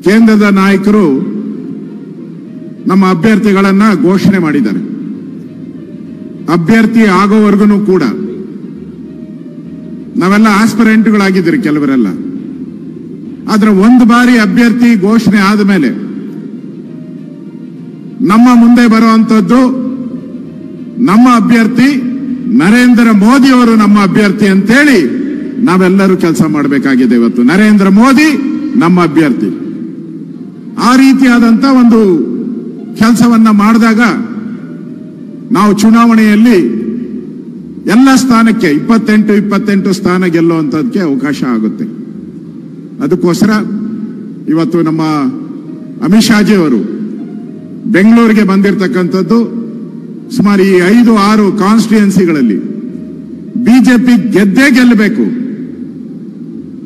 ಕೇಂದ್ರದ ನಾಯಕರು ನಮ್ಮ ಅಭ್ಯರ್ಥಿಗಳನ್ನ ಘೋಷಣೆ ಮಾಡಿದ್ದಾರೆ. ಅಭ್ಯರ್ಥಿ ಆಗೋವರೆಗೂ ಕೂಡ ನಾವೆಲ್ಲ ಆಸ್ಪಿರೆಂಟ್ಗಳಾಗಿದ್ದೀರಿ ಕೆಲವರೆಲ್ಲ. ಆದ್ರೆ ಒಂದು ಬಾರಿ ಅಭ್ಯರ್ಥಿ ಘೋಷಣೆ ಆದ ಮೇಲೆ ನಮ್ಮ ಮುಂದೆ ಬರುವಂತದ್ದು ನಮ್ಮ ಅಭ್ಯರ್ಥಿ ನರೇಂದ್ರ ಮೋದಿ ಅವರು ನಮ್ಮ ಅಭ್ಯರ್ಥಿ ಅಂತೇಳಿ ನಾವೆಲ್ಲರೂ ಕೆಲಸ ಮಾಡಬೇಕಾಗಿದೆ. ಇವತ್ತು ನರೇಂದ್ರ ಮೋದಿ ನಮ್ಮ ಅಭ್ಯರ್ಥಿ. ಆ ರೀತಿಯಾದಂತ ಒಂದು ಕೆಲಸವನ್ನ ಮಾಡಿದಾಗ ನಾವು ಚುನಾವಣೆಯಲ್ಲಿ ಎಲ್ಲ ಸ್ಥಾನಕ್ಕೆ 28 ಸ್ಥಾನ ಗೆಲ್ಲುವಂತದಕ್ಕೆ ಅವಕಾಶ ಆಗುತ್ತೆ. ಅದಕ್ಕೋಸ್ಕರ ಇವತ್ತು ನಮ್ಮ ಅಮಿತ್ ಶಾಜಿ ಅವರು ಬೆಂಗಳೂರಿಗೆ ಬಂದಿರತಕ್ಕಂಥದ್ದು ಸುಮಾರು ಈ 5-6 ಕಾನ್ಸ್ಟಿಟ್ಯೂಯೆನ್ಸಿಗಳಲ್ಲಿ ಬಿಜೆಪಿ ಗೆದ್ದೇ ಗೆಲ್ಲಬೇಕು.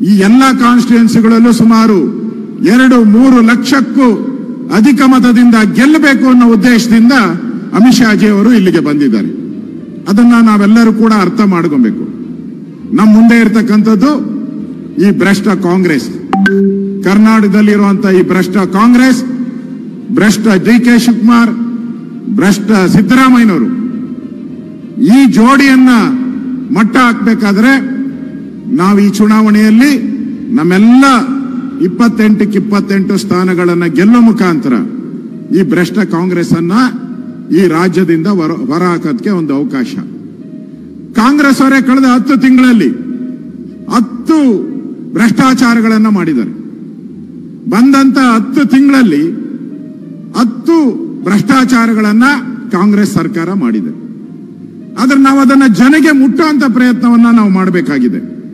ಈ ಎಲ್ಲ ಕಾನ್ಸ್ಟಿಟ್ಯೂಯೆನ್ಸಿಗಳಲ್ಲೂ ಸುಮಾರು 2-3 ಲಕ್ಷಕ್ಕೂ ಅಧಿಕ ಮತದಿಂದ ಗೆಲ್ಲಬೇಕು ಅನ್ನೋ ಉದ್ದೇಶದಿಂದ ಅಮಿತ್ ಶಾಜಿ ಅವರು ಇಲ್ಲಿಗೆ ಬಂದಿದ್ದಾರೆ. ಅದನ್ನ ನಾವೆಲ್ಲರೂ ಕೂಡ ಅರ್ಥ ಮಾಡ್ಕೊಬೇಕು. ನಮ್ಮ ಮುಂದೆ ಇರತಕ್ಕಂಥದ್ದು ಈ ಭ್ರಷ್ಟ ಕಾಂಗ್ರೆಸ್, ಕರ್ನಾಟಕದಲ್ಲಿರುವಂತಹ ಈ ಭ್ರಷ್ಟ ಕಾಂಗ್ರೆಸ್, ಭ್ರಷ್ಟ ಡಿ.ಕೆ. ಶಿವಕುಮಾರ್, ಭ್ರಷ್ಟ ಸಿದ್ದರಾಮಯ್ಯನವರು. ಈ ಜೋಡಿಯನ್ನ ಮಟ್ಟ ಹಾಕಬೇಕಾದ್ರೆ ನಾವು ಈ ಚುನಾವಣೆಯಲ್ಲಿ ನಮ್ಮೆಲ್ಲ 28 ಸ್ಥಾನಗಳನ್ನ ಗೆಲ್ಲುವ ಮುಖಾಂತರ ಈ ಭ್ರಷ್ಟ ಕಾಂಗ್ರೆಸ್ ಅನ್ನ ಈ ರಾಜ್ಯದಿಂದ ಹೊರ ಹಾಕೋದಕ್ಕೆ ಒಂದು ಅವಕಾಶ. ಕಾಂಗ್ರೆಸ್ ಅವರೇ ಕಳೆದ 10 ತಿಂಗಳಲ್ಲಿ 10 ಭ್ರಷ್ಟಾಚಾರಗಳನ್ನ ಮಾಡಿದ್ದಾರೆ. ಬಂದಂತ 10 ತಿಂಗಳಲ್ಲಿ 10 ಭ್ರಷ್ಟಾಚಾರಗಳನ್ನ ಕಾಂಗ್ರೆಸ್ ಸರ್ಕಾರ ಮಾಡಿದೆ. ಆದ್ರೆ ನಾವು ಅದನ್ನ ಜನಗೆ ಮುಟ್ಟುವಂತ ಪ್ರಯತ್ನವನ್ನ ನಾವು ಮಾಡಬೇಕಾಗಿದೆ.